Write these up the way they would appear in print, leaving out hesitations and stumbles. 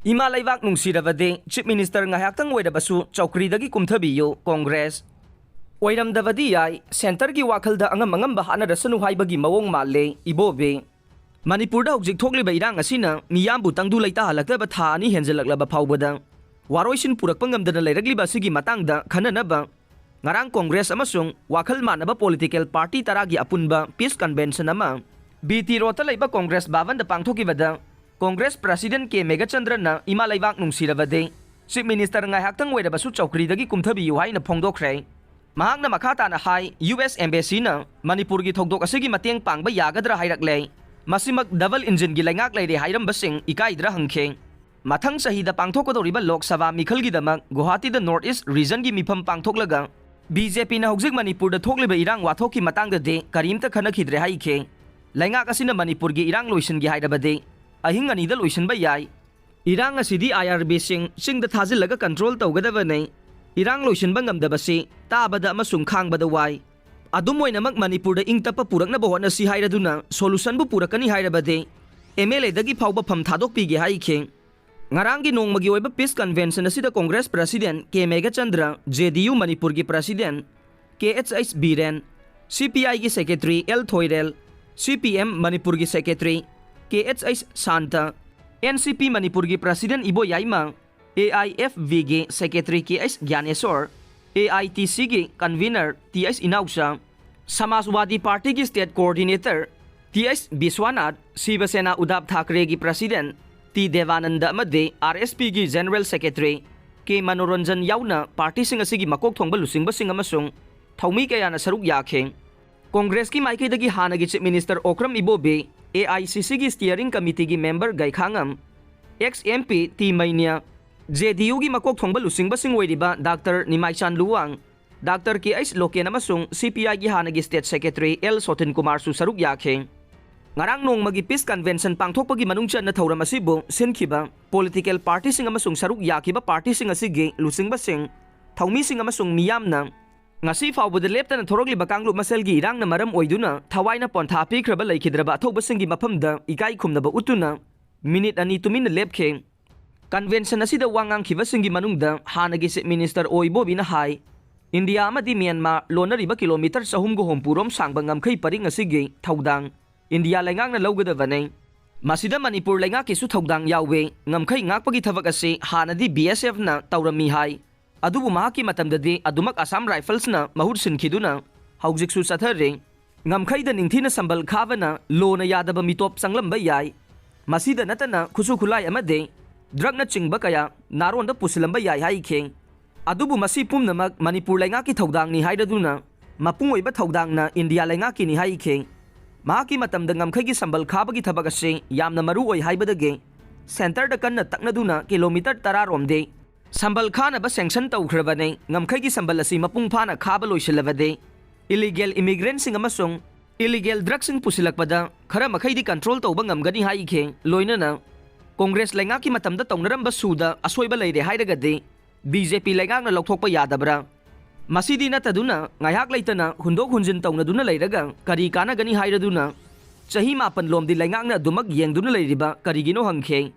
Ima Laibak nungsirabade Chief Minister ngahaktang oirabasu chawkridagi kumthabiyo Congress. Oiramdabadi yai Center gi wakhalda angam bahana rasanu haibagi mawong malle ibobe. Manipurda hojik thokliba irang asina miyambu tangdu laita halaktaba tha ani henjalaklaba phawbada waroisin purakpa ngamdana leiragliba sigi matangda khananaba ngarang Congress amasung wakhal manaba political party taragi apunba peace convention ama BT rota laiba Congress bavan da pangthokibada Congress President K Megachandra na Ima Laibak nungsirabade Chief Minister ngahaktang oirabasu chawkridagi kumthabiyo haina phongdokhre. Mahakna makhata na hai US Embassy na Manipur gi thokdok asigi mateng pangba yagadra hairakle. Masimak double engine gi laingak leire hairambasing ikaidra hangkhe. Mathang sahida pangthokadoriba Lok Sabha mikhal gi damak Guwahati da North East region gi mifam pangthoklaga BJP na hojik Manipur da thokliba irang wathoki matangda de karimta khanakhidre haikhe. Laingak asina Manipur gi irang loisin gi hairabade ahing anida loisinba yai. Irang asidi IRB singda thajilaga control tawgadabane. Irang loisinba ngamdabasi tabada amasung khangbada wai. Adum oinamak Manipur da ingtapa puraknaba hotnasi hairaduna solution bu purakani hairabade MLA dagi phawba pham thadokpige haikhe. Ngarangi nongmagi oiba peace convention asida Congress President K Megachandra, JDU Manipur gi President KHS Biren, CPI gi Secretary L Thoirel, CPM Manipur gi Secretary KHS Santa, NCP Manipur gi President Ibo Yaima, AIFV gi Secretary KS Gyaneswar, AITC gi Convener TS Inausa, Samajwadi Party gi State Coordinator TS Biswanath, Shiva Sena Uddhav Thackeray gi President T Devananda amade RSP gi General Secretary K Manoranjan yauna party sing asigi makok thongba lusingba sing amasung thaumi kayana saruk yakhe. Congress ki maikaidagi hanagi Chief Minister Okram Ibobe, AICC gi Steering Committee gi Member Gaikhangam, ex-MP T Mainia, JDU gi makok thongba lusingba sing oiriba Dr. Nimaichan Luwang, Dr. K.S. Loken amasung CPI gi hanagi State Secretary L. Sotin Kumar su saruk yakhe. Ngarang nongmagi peace convention pangthokpagi manungchan na thauram asibu sinkhiba political party sing amasung saruk yakiba party sing asigi lusingba sing thaumi sing amasung miyamna ngasi fawbada leptana thorogliba kanglu maselgi irangna maram oiduna thawaina pontha pikhraba laikhidraba athoba singi mafamda ikai khumnaba utuna minute ani tumina lepkhe. Convention asida wangang khiba singi manungda hanagi Chief Minister Oibobina hai India amadi Myanmar lonariba kilometer 3 go hompurom sangba ngamkhai paring asigi thaudang India laingak na lawgadabane. Masida Manipur laingak kisu thaudang yawe ngamkhai ngakpagi thabak ase hanadi BSF na tawrami hai. Adubu mahaki matamdadi adumak Assam Rifles na mahur sinkhiduna haujiksu sathare ngamkhai da ningthina sambal khavana lona yadaba mitop sanglamba yai. Masida natana khusu khulai amade drug na chingba kaya naronda pusilamba yai haikhe. Adubu masi pumnamak Manipur laingak ki thaudang ni hairaduna mapung oiba thaudang na India laingak ki ni haikhe. Mahaki matamda ngamkhai gi sambal khabagi thabak ase yamna maru oi haibadage center da kanna taknaduna kilometer 10 romde sambal khana ba sanction tawkhrabane ngamkhai gi sambal asi mapung phana khaba loisilabade illegal immigrant sing amasung illegal drugs sing pusilakpada khara makhai di control tawba ngamgani haikhe loinana Congress laingak ki matamda tawnaram ba suda asoiba leire hairagade BJP laingak na lokthokpa yadabra. Masidi na taduna ngayak laitana hundok hunjin tawnaduna leiraga kari kana gani hairaduna chahi mapan lomdi laingak na dumak yengduna leiriba karigino hangkhe.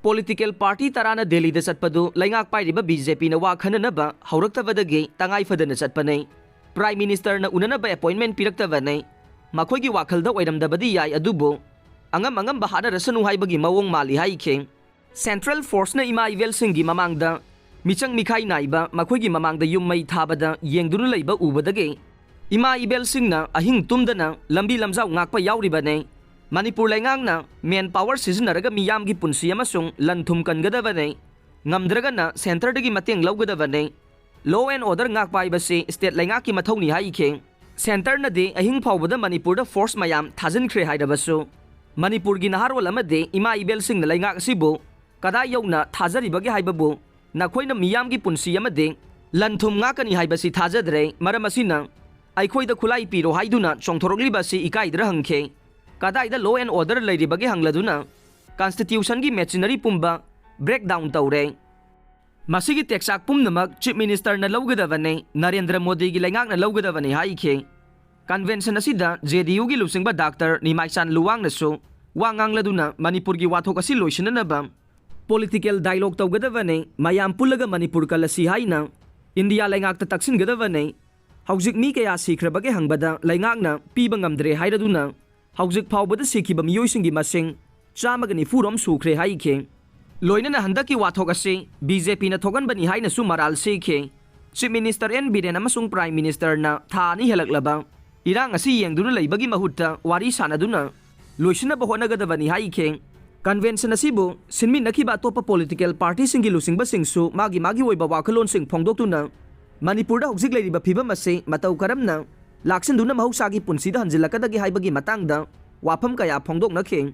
Political party tarana Delhi da satpadu laingak pairiba BJP na wa khananaba hauraktabadage tangai fadana satpane. Prime Minister na unanaba appointment piraktabane makhoigi wakhalda oiramdabadi yai adubo angam bahana rasanu haibagi mawong mali haikhe. Central Force na ima ivel singi mamangda michang mikhai naiba makhoigi mamangda yummai thabada yengduna leiba ubadage ima ibel singna ahing tumdana lambi lamjau ngakpa yauribane. Manipur laingangna main power sizinaraga miyamgi punsi amasung lanthum kangadabane ngamdragana center dagi mateng lawgadabane. Law and order ngakpa ibase state laingaki mathawni haikhe. Center na de ahing phawbada Manipur da force mayam thajankhre haidabasu Manipur gi naharol amade ima ibel singna laingak asibu kada yauna thajaribage haibabu nakhoi na miyamgi punsi amade lanthum ngakani haibasi thajadre maramasina aikhoida khulai piro haiduna chongthorogliba si ikaidra hangkhe kadaida law and order leiribage hangladuna constitution gi machinery pumba breakdown tawre. Masigi teksak pumnamak Chief Minister na lawgadabane Narendra Modi gi laingak na lawgadabane haikhe. Convention asida JDU gi lusingba Dr. Nimaichan Luwang nasu wangang laduna Manipur gi wathok asi loisinanaba political dialogue tawgadavane mayam pullaga Manipur kalasi haina India laingakta taksingadavane haujik mi kaya sikrabage hangbada laingakna piba ngamdre hairaduna haujik phawbada sikhiba miyoisingi masing chamagani furom sukre haike loinana handaki wathok ase BJP na thoganbani haina su maral sekhe Chief Minister N Biren amasung Prime Minister na thani helaklaba irang asi yengduna leibagi mahutta wari sanaduna loisinaba honagadavani haike Convention asibu sinmin nakiba atopa political party singi lusingba singsu magi oiba wakalon sing phongdoktuna Manipur da hojik leiriba phibam ase matau karamna laksinduna mahusagi punsida hanjilakadagi haibagi matangda wafam kaya phongdoknakhe